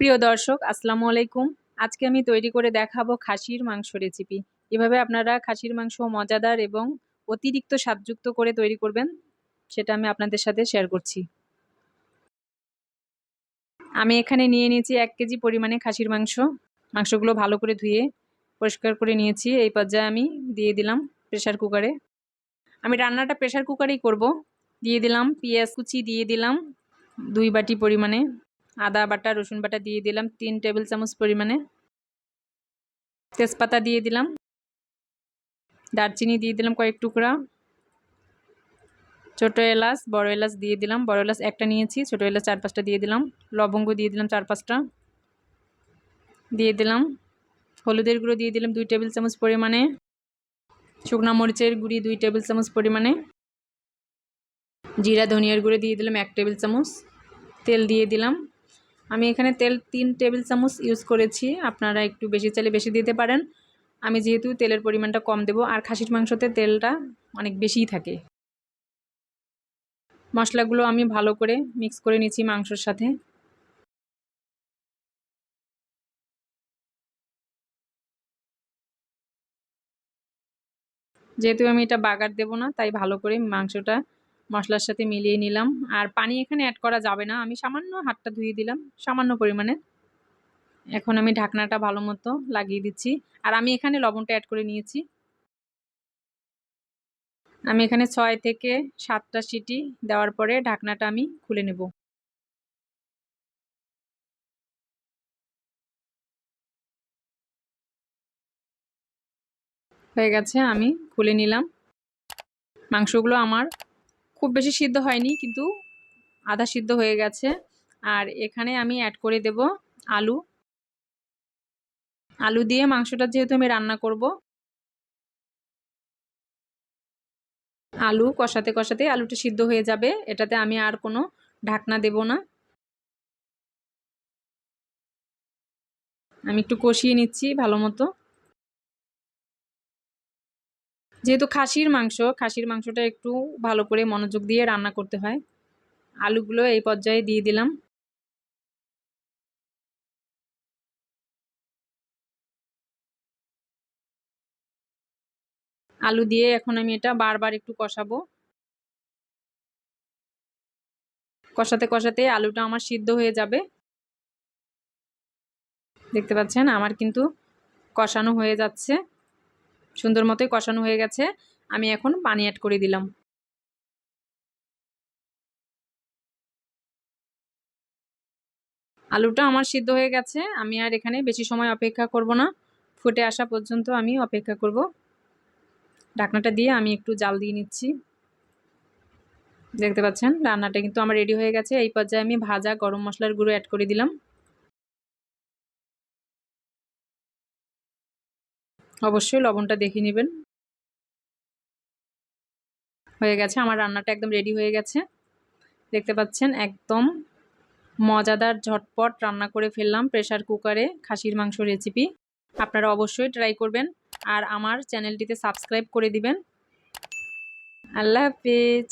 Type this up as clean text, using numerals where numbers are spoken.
প্রিয় দর্শক, আসসালামু আলাইকুম। আজকে আমি তৈরি করে দেখাবো খাসির মাংস রেসিপি। এভাবে আপনারা খাসির মাংস মজাদার এবং অতিরিক্ত স্বাদযুক্ত করে তৈরি করবেন, সেটা আমি আপনাদের সাথে শেয়ার করছি। আমি এখানে নিয়ে নিয়েছি 1 কেজি পরিমাণে খাসির মাংস। মাংসগুলো ভালো করে ধুয়ে পরিষ্কার করে নিয়েছি। এই পর্যায়ে আমি দিয়ে দিলাম প্রেসার কুকারে। আমি রান্নাটা প্রেসার কুকারেই করব। দিয়ে দিলাম পেঁয়াজ কুচি, দিয়ে দিলাম 2 বাটি পরিমাণে আদা বাটা, রসুন বাটা দিয়ে দিলাম 3 টেবিল চামচ পরিমাণে, তেজপাতা দিয়ে দিলাম, দারচিনি দিয়ে দিলাম কয়েক টুকরা, ছোটো এলাচ বড় এলাচ দিয়ে দিলাম, বড় এলাচ একটা নিয়েছি, ছোটো এলাচ 4-5টা দিয়ে দিলাম, লবঙ্গ দিয়ে দিলাম 4-5টা, দিয়ে দিলাম হলুদের গুঁড়ো দিয়ে দিলাম 2 টেবিল চামচ পরিমাণে, শুকনা মরিচের গুঁড়ি 2 টেবিল চামচ পরিমাণে, জিরা ধনিয়ার গুঁড়ো দিয়ে দিলাম 1 টেবিল চামচ, তেল দিয়ে দিলাম। আমি এখানে তেল 3 টেবিল চামচ ইউজ করেছি, আপনারা একটু বেশি চাইলে বেশি দিতে পারেন। আমি যেহেতু তেলের পরিমাণটা কম দেব, আর খাসির মাংসতে তেলটা অনেক বেশিই থাকে। মশলাগুলো আমি ভালো করে মিক্স করে নিচ্ছি মাংসর সাথে। যেহেতু আমি এটা বাগার দেব না, তাই ভালো করে মাংসটা মশলার সাথে মিলিয়ে নিলাম। আর পানি এখানে অ্যাড করা যাবে না, আমি সামান্য হাতটা ধুয়ে দিলাম সামান্য পরিমাণে। এখন আমি ঢাকনাটা ভালো মতো লাগিয়ে দিচ্ছি। আর আমি এখানে লবণটা অ্যাড করে নিয়েছি। আমি এখানে 6 থেকে 7টা সিটি দেওয়ার পরে ঢাকনাটা আমি খুলে নেব। হয়ে গেছে, আমি খুলে নিলাম। মাংসগুলো আমার খুব বেশি সিদ্ধ হয়নি, কিন্তু আধা সিদ্ধ হয়ে গেছে। আর এখানে আমি অ্যাড করে দেব আলু। আলু দিয়ে মাংসটা যেহেতু আমি রান্না করব, আলু কষাতে কষাতে আলুটা সিদ্ধ হয়ে যাবে, এটাতে আমি আর কোনো ঢাকনা দেব না। আমি একটু কষিয়ে নিচ্ছি ভালো মতো। যেহেতু খাসির মাংসটা একটু ভালো করে মনোযোগ দিয়ে রান্না করতে হয়। আলুগুলো এই পর্যায়ে দিয়ে দিলাম। আলু দিয়ে এখন আমি এটা বারবার একটু কষাবো। কষাতে কষাতে আলুটা আমার সিদ্ধ হয়ে যাবে। দেখতে পাচ্ছেন আমার কিন্তু কষানো হয়ে যাচ্ছে, সুন্দর মতোই কষানো হয়ে গেছে। আমি এখন পানি অ্যাড করে দিলাম। আলুটা আমার সিদ্ধ হয়ে গেছে, আমি আর এখানে বেশি সময় অপেক্ষা করব না, ফুটে আসা পর্যন্ত আমি অপেক্ষা করব। ঢাকনাটা দিয়ে আমি একটু জাল দিয়ে নিচ্ছি। দেখতে পাচ্ছেন রান্নাটা কিন্তু আমার রেডি হয়ে গেছে। এই পর্যায়ে আমি ভাজা গরম মশলার গুঁড়ো অ্যাড করে দিলাম। অবশ্যই লবণটা দেখে নেবেন। হয়ে গেছে, আমার রান্নাটা একদম রেডি হয়ে গেছে। দেখতে পাচ্ছেন একদম মজাদার ঝটপট রান্না করে ফেললাম প্রেসার কুকারে খাসির মাংস রেসিপি। আপনারা অবশ্যই ট্রাই করবেন আর আমার চ্যানেলটিতে সাবস্ক্রাইব করে দিবেন। আল্লাহ হাফেজ।